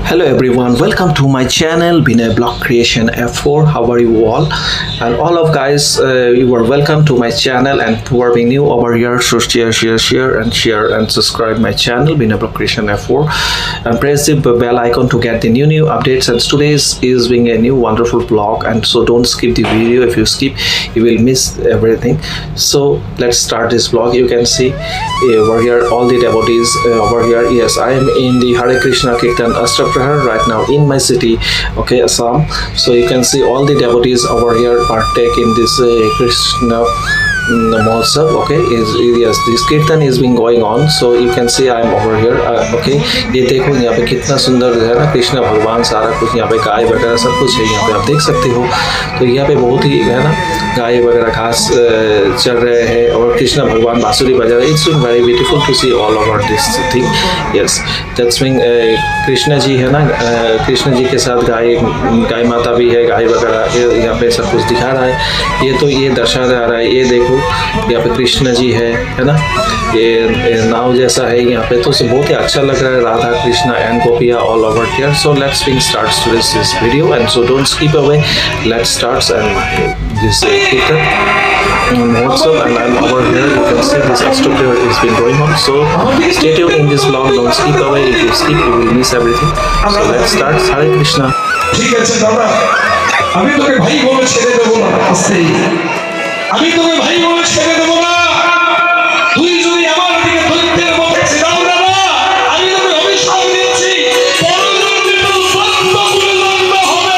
Hello everyone, welcome to my channel Binay Block Creation F4. How are you all? And all of guys, you are welcome to my channel, and who are being new over here, so share and subscribe my channel Binay Block Creation F4 and press the bell icon to get the new updates. And today's is being a new wonderful vlog, and so don't skip the video. If you skip, you will miss everything. So let's start this vlog. You can see over here all the devotees over here. Yes, I am in the Hare Krishna Kirtan Ashtaprahar right now in my city, okay, Assam. So you can see all the devotees over here partake in this Krishna Mahotsav, okay. Yes, this kirtan is being going on, so you can see I am over here, okay. ये देखो यहाँ पे कितना सुंदर है ना, कृष्ण भगवान सारा कुछ यहाँ पे गाय वगैरह सब कुछ है यहाँ पे, आप देख सकते हो। तो यहाँ पे बहुत ही है ना, गाय वगैरह घास चल रहे हैं और कृष्ण भगवान बांसुरी बजा रहे हैं। It's very beautiful to see all over this thing. Yes, that's mean Krishna ji है ना, कृष्ण जी के साथ गाय माता भी है, गाय वगैरह यहाँ पे सब कुछ दिखा रहा है। ये तो ये दर्शा जा रहा है, ये देखो यहाँ पे कृष्ण जी है ना, ये नाव जैसा है यहाँ पे, तो बहुत ही अच्छा लग रहा है। राधा कृष्णा एंड गोपिया all over here. So let's start this video, and so don't skip away, let's start and this kirtan Mahotsav, and I'm over here. You can see this Ashtaprahar is been going on. So stay tuned in this vlog. Don't skip away. If you skip, you will miss everything. So let's start. Hare Krishna. ঠিক আছে দাদা, আমি তোকে ভাই বলে ছেড়ে দেবো না, আস্তে আমি তোকে ভাই বলে ছেড়ে দেবো না। তুই যদি আমার দিকে দৈত্যের মতো ছিড়াও দাদা, আমি তোকে অভিশাপ দিচ্ছি, পরজন্মে তোর সত্য কুলদণ্ড হবে।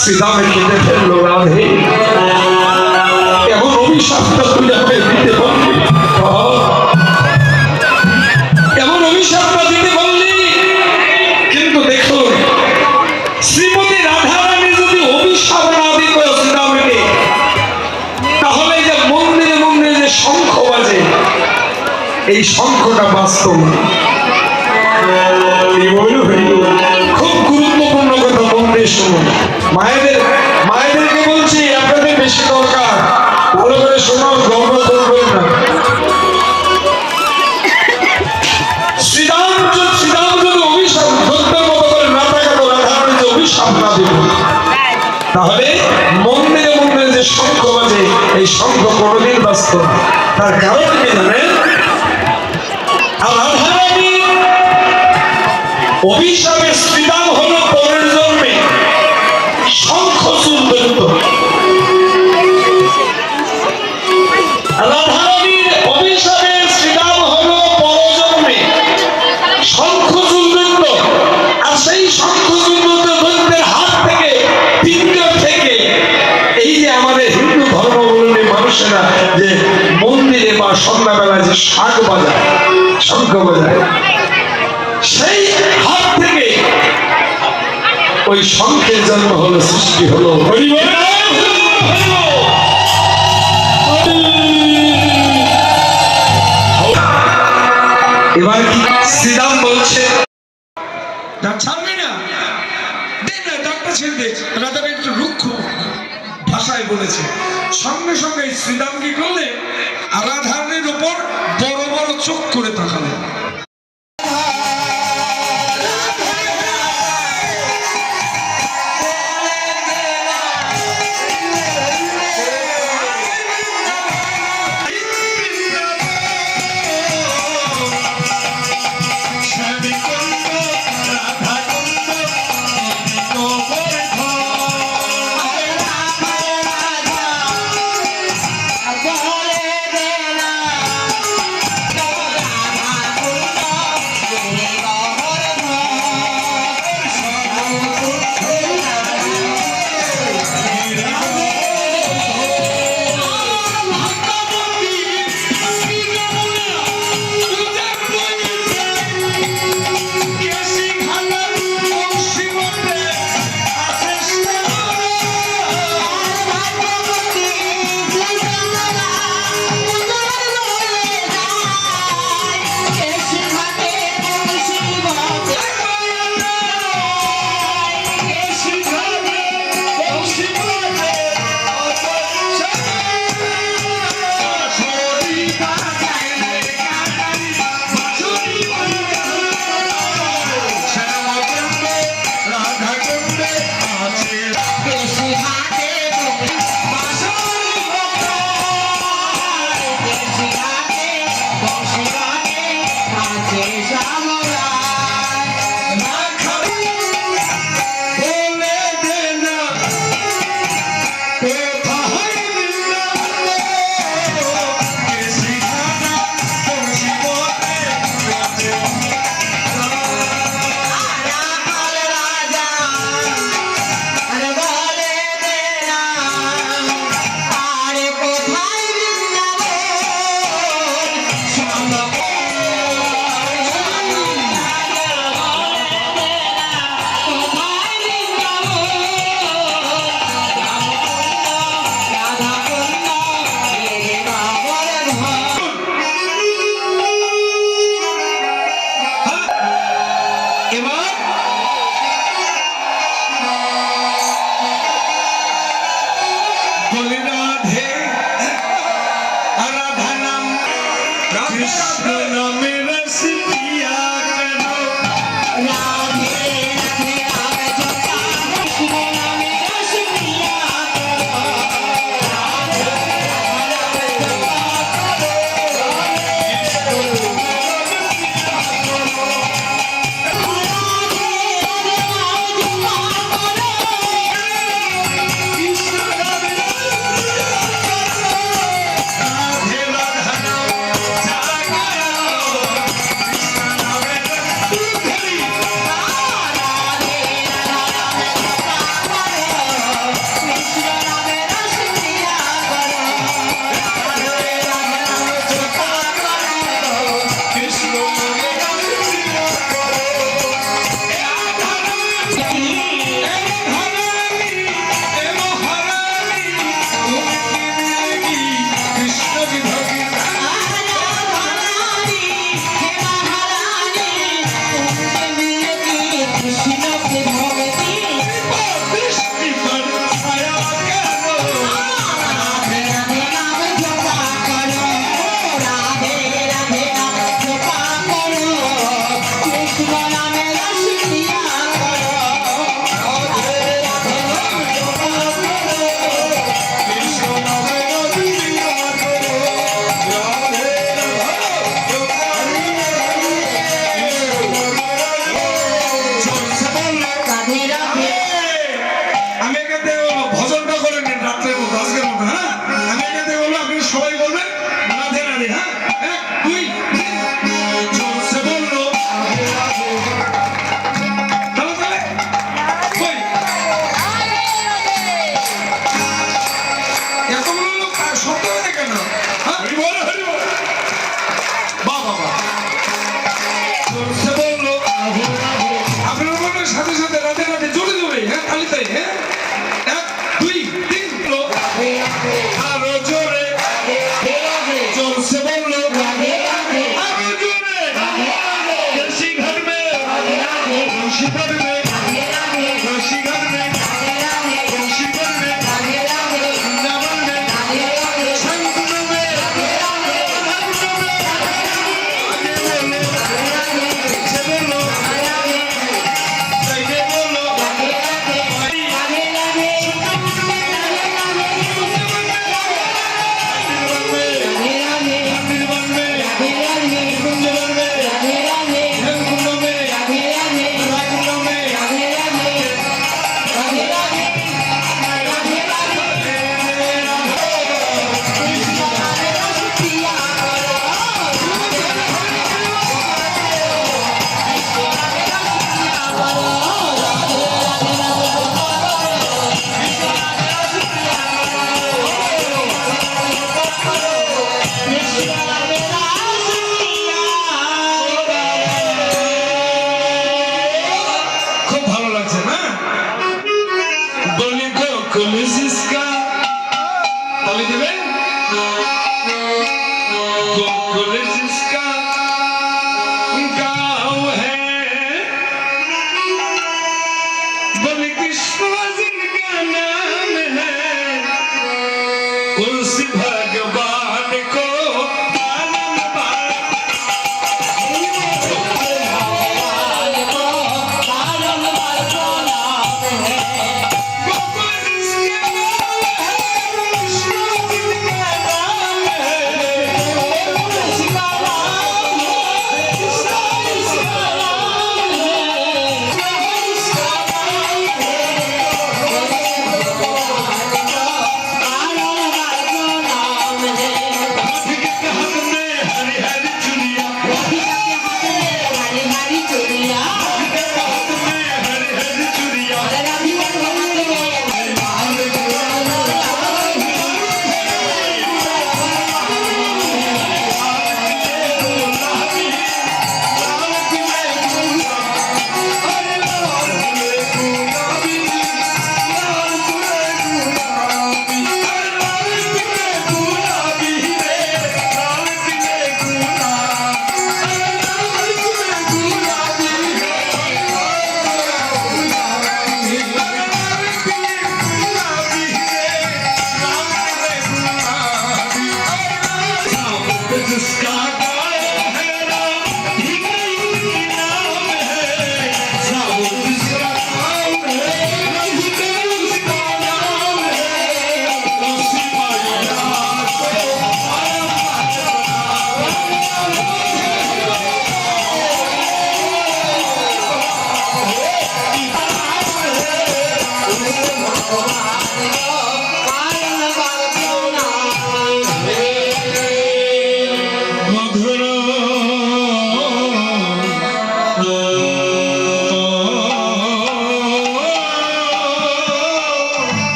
শ্রীরামে কেটে ফেললো রাধে, এখন অভিশাপটা তুই আমাকে দিতে পারলি, এমন অভিশাপটা দিতে পারলি। কিন্তু দেখো, শ্রীমতী রাধারানী যদি অভিশাপ না দিত শ্রীরামকে, তাহলে যে মন্দিরে মন্দিরে যে শঙ্খ বাজে, এই শঙ্খটা বাস্তব না। খুব গুরুত্বপূর্ণ কথা, মন দিয়ে শুনুন। মায়েদেরকে বলছি, আপনাদের বেশি দরকার, ভালো করে শোনো, গর্ব করবেন না। শ্রীরাম যদি অভিশাপ ধরতে মতো করে না থাকাতো, রাধারানী যে অভিশাপ না দিত, তাহলে মন্দিরে মন্দিরে যে শঙ্খ বাজে, এই শঙ্খ কোনোদিন বাজত না। তার কারণ কি জানেন? রাধারানী অভিশাপে শ্রীরাম হলো পরের জন্মে শঙ্খচূড় দৈত্য। রাধারানীর অভিশাপে শ্রীরাম হলো পরজন্মে শঙ্খচূড় দৈত্য। আর সেই শঙ্খচূড় দৈত্যের হাত থেকে, পিঞ্জর থেকে, এই যে আমাদের হিন্দু ধর্মাবলম্বী মানুষেরা যে মন্দিরে বা সন্ধ্যাবেলা যে শাঁখ বাজায়, শঙ্খ বাজায়, সেই হাত থেকে ওই শঙ্খের জন্ম হলো, সৃষ্টি হলো। এবার কি শ্রীরাম বলছে, ছাড়বি না, ডাক্তার ছেড়ে দে। রাধা একটু রুক্ষ ভাষায় বলেছে। সঙ্গে সঙ্গে শ্রীরাম কি করলে, রাধারানীর উপর বড় বড় চোখ করে তাকালেন। नामे रस पिया करो राधे राधे राम जपा कृष्ण नामे रस पिया करो राधे राधे राम राधे राधा नाम जपा करो कृष्ण नामे रस कृष्ण नामे रस पिया करो कृष्ण की भक्ति कृष्ण के भगती दृष्टि पर छाया करो राधे राधे नाम जपा करो राधे राधे नाम जपा करो कृष्ण नामे रस पिया करो राधे राधे नाम जपा करो कृष्ण नामे रस पिया करो राधे राधे राधे আমি এখানে ভজনটা করে নিন রাত্রের মতো আজকের মতো হ্যাঁ আমি এখানে বলবো আপনি সবাই বলবেন রাধে রাধে হ্যাঁ এক দুই জোরসে বললো তাহলে তাহলে কই এতগুলো লোক শব্দ হয় কেন হ্যাঁ হরি বল বাহ বাহ বাহ জোরসে বললো আপনারা বলবেন সাথে সাথে রাধে রাধে জোরে জোরে হ্যাঁ তালি তাই হ্যাঁ এক দুই তিন লো আরো জোরে জোরসে বললো আরো জোরে রশি ঘর মে রশি ঘর মে রশি ঘর মে রশি ঘর মে বৃন্দাবন মে শঙ্কুর মে আগে বলো সে বলো তাইলে বলো খুব ভালো লাগছে না বলি গোকুল জিসকা তালি দেবেন गोकुल जिसका गाँव है बोले कृष्ण जिनका नाम है उस भगवान को पालन पालन गोकुल जिसका नाम है कृष्ण जिनका नाम है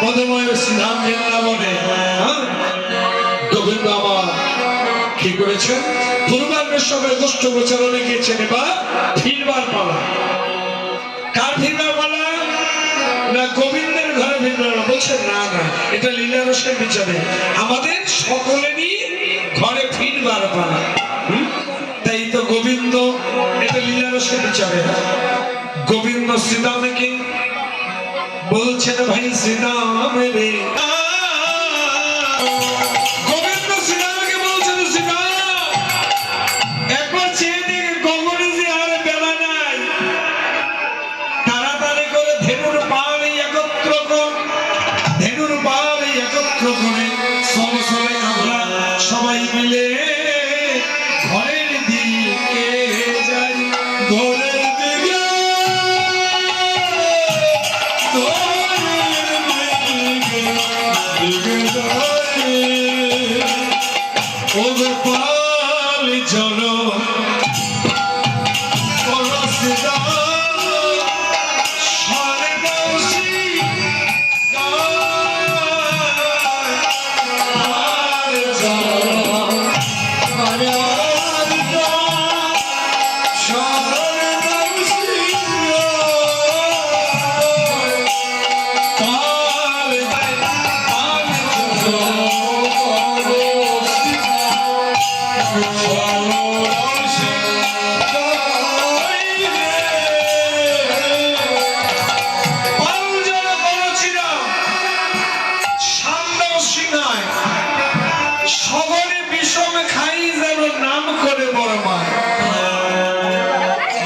মধুময় শ্রীধাম বৃন্দাবনে গোবিন্দ আমার কি করেছেন? পূর্বাগ্রের সবাই গোষ্ঠ গোচরণে গিয়েছেন, এবার ফিরবার পালা। কার ফিরবার পালা? না গোবিন্দের ঘরে ফিরবার। বলছেন না না, এটা লীলা রসের বিচারে আমাদের সকলেরই ঘরে ফিরবার পালা। তাই তো গোবিন্দ, এটা লীলা রসের বিচারে গোবিন্দ শ্রীদামে কি বলছেন? ভাই শ্রীদাম রে, গোবিন্দ শ্রীদামকে বলছেন, শ্রীদাম একবার চেয়ে দিকে গগনে যে আর বেলা নাই, তাড়াতাড়ি করে ধেনুর পাল একত্র কর, ধেনুর পাল একত্র করে সব সবাই আমরা সবাই মিলে ঘরের দিকে যাই, ঘরের দিকে ও গোপাল চলো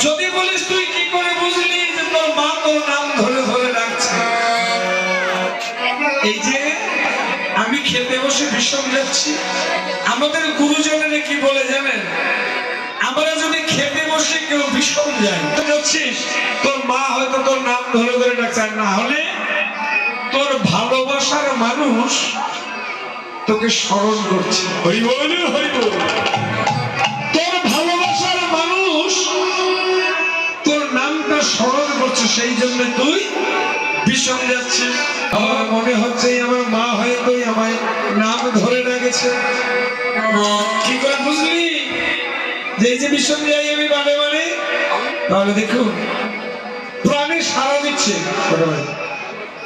যদি বলিস তুই কি করে বুঝলি যে তোর মা তোর নাম ধরে ধরে ডাকছে? এই যে আমি খেতে বসে বিষম যাচ্ছি, আমাদের গুরুজনেরা কি বলে জানেন? আমরা যদি খেতে বসে কেউ বিষম যায়, যাচ্ছিস তোর মা হয়তো তোর নাম ধরে ধরে ডাকছে, না হলে তোর ভালোবাসার মানুষ তোকে স্মরণ করছে। হরি বল হরি বল। তোর ভালোবাসার মানুষ তোর নামটা স্মরণ করছে, সেই জন্য তুই বিষম যাচ্ছিস। আমার মনে হচ্ছে আমার মা হয়তো আমায় নাম ধরে ডাকেছে। কি করে বুঝলি যে এই যে বিষম যাই আমি বারে বারে? তাহলে দেখুন, প্রাণে সাড়া দিচ্ছে,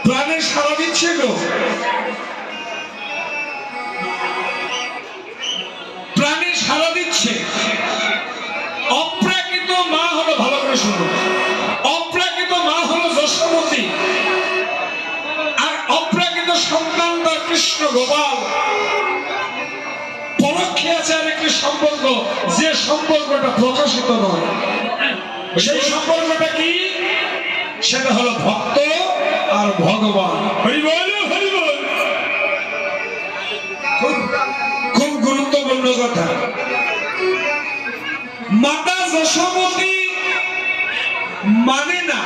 প্রাণে সাড়া দিচ্ছে গো, প্রাণে সাড়া দিচ্ছে। অপ্রাকৃত মা হলো, ভালো করে শুনো, অপ্রাকৃত মা হলো যশোমতী, আর অপ্রাকৃত সন্তান তার কৃষ্ণ গোপাল। পরোক্ষে আছে আর একটি সম্পর্ক, যে সম্পর্কটা প্রকাশিত নয়। সেই সম্পর্কটা কি? সেটা হলো ভক্ত আর ভগবান। হরি বল হরি বল। খুব গুরুত্বপূর্ণ কথা। মাতা যশোমতী মানে না,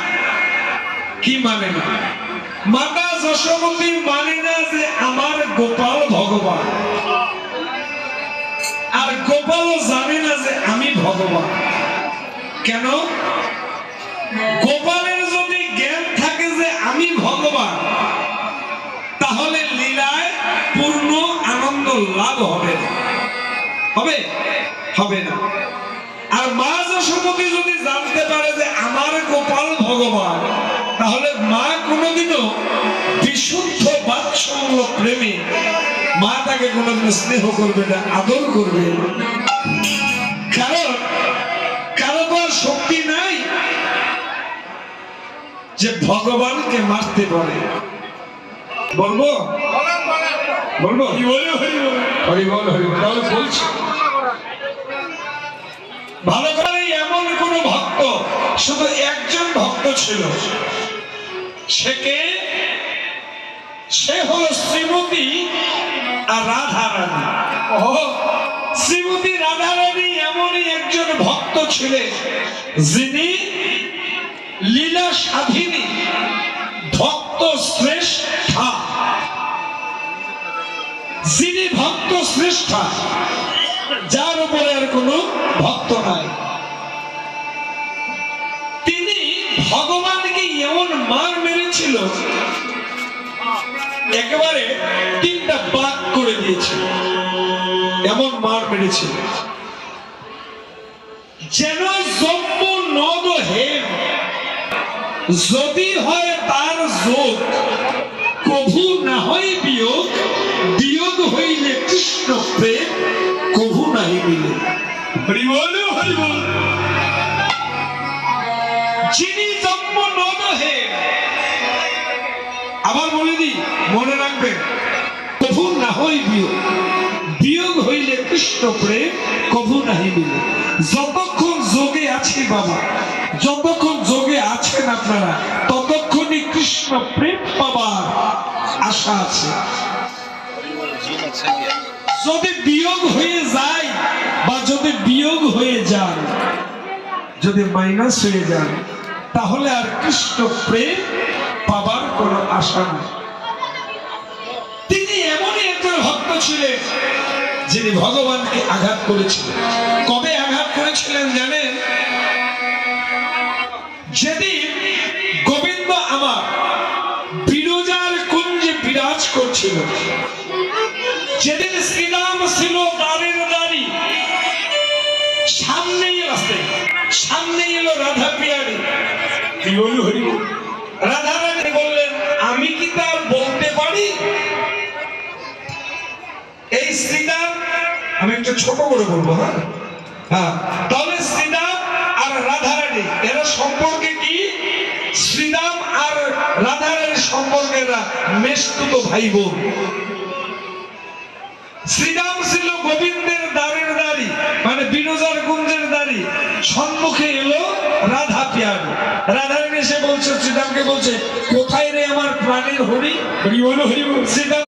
কি মানে না? মাতা যশোমতী মানে না যে আমার গোপাল ভগবান, আর গোপালও জানে না যে আমি ভগবান। কেন? গোপালের যদি জ্ঞান থাকে যে আমি ভগবান, তাহলে লীলায় পূর্ণ আনন্দ লাভ হবে না, হবে হবে না। আর মা যশোমতী যদি জানতে পারে যে আমার গোপাল ভগবান, তাহলে মা কোনোদিনও বিশুদ্ধ বাৎসল্য প্রেমে মা তাকে কোনোদিন স্নেহ করবে না, আদর করবে না। কারণ কারো তো আর শক্তি নাই যে ভগবানকে মারতে পারে। বলবো বলবো কি বলে? হরি বল হরি বল হরি বল। তাহলে বলছি ভালো করে, এমন কোন ভক্ত, শুধু একজন ভক্ত ছিল, সে কে? সে হলো শ্রীমতী আর রাধা রানী। শ্রীমতী রাধা রানী এমনই একজন ভক্ত ছিলেন যিনি লীলা সাধিনী, ভক্ত শ্রেষ্ঠা। যিনি ভক্ত শ্রেষ্ঠা, যার উপরে আর কোন ভক্ত নাই। তিনি ভগবানকে এমন মার মেরেছিল একেবারে তিনটা বাদ করে দিয়েছিল, এমন মার মেরেছিল যেন জম্ম নদ হেম, যদি হয় তার যোগ কভু না হয় বিয়োগ, বিয়োগ হইলে কৃষ্ণ প্রেম কভু নাহি মিলে। হরি বল হরি বল। যিনি জন্ম নদ হেম, আবার বলে দি মনে রাখবেন, কভু না হয় বিয়োগ, বিয়োগ হইলে কৃষ্ণ প্রেম কভু নাহি মিলে। যতক্ষণ যোগে আছি বাবা, যতক্ষণ যোগে আছেন আপনারা, ততক্ষণই কৃষ্ণ প্রেম পাবার আশা আছে। যদি বিয়োগ হয়ে যায় বা যদি বিয়োগ হয়ে যান, যদি মাইনাস হয়ে যান, তাহলে আর কৃষ্ণ প্রেম পাবার কোনো আশা নেই। তিনি এমনই একজন ভক্ত ছিলেন যিনি ভগবানকে আঘাত করেছিলেন। কবে আঘাত করেছিলেন জানেন? যেদিন গোবিন্দ আমার বিরজার কুঞ্জে বিরাজ করছিল, যেদিন শ্রীরাম ছিল দ্বারের দ্বারী, সামনেই আসতে সামনে এলো রাধা পিয়ারি, রাধা রানী বললেন, আমি কি তার বলতে পারি? এই শ্রীরাম, আমি একটু ছোট করে বলবো, হ্যাঁ হ্যাঁ, তাহলে শ্রীরাম আর রাধা রানী এরা সম্পর্কে কি? শ্রীরাম আর রাধা রানীর সম্পর্কে এরা মেশতুত ভাই বোন। শ্রীরাম ছিল গোবিন্দের দ্বারের দ্বারী, মানে বিরজার কুঞ্জের দ্বারী, সম্মুখে এলো রাধা পিয়ারি। রাধা রানী এসে বলছে, শ্রীরামকে বলছে, কোথায় রে আমার প্রাণের হরি? হরি বল হরি বল। শ্রীরাম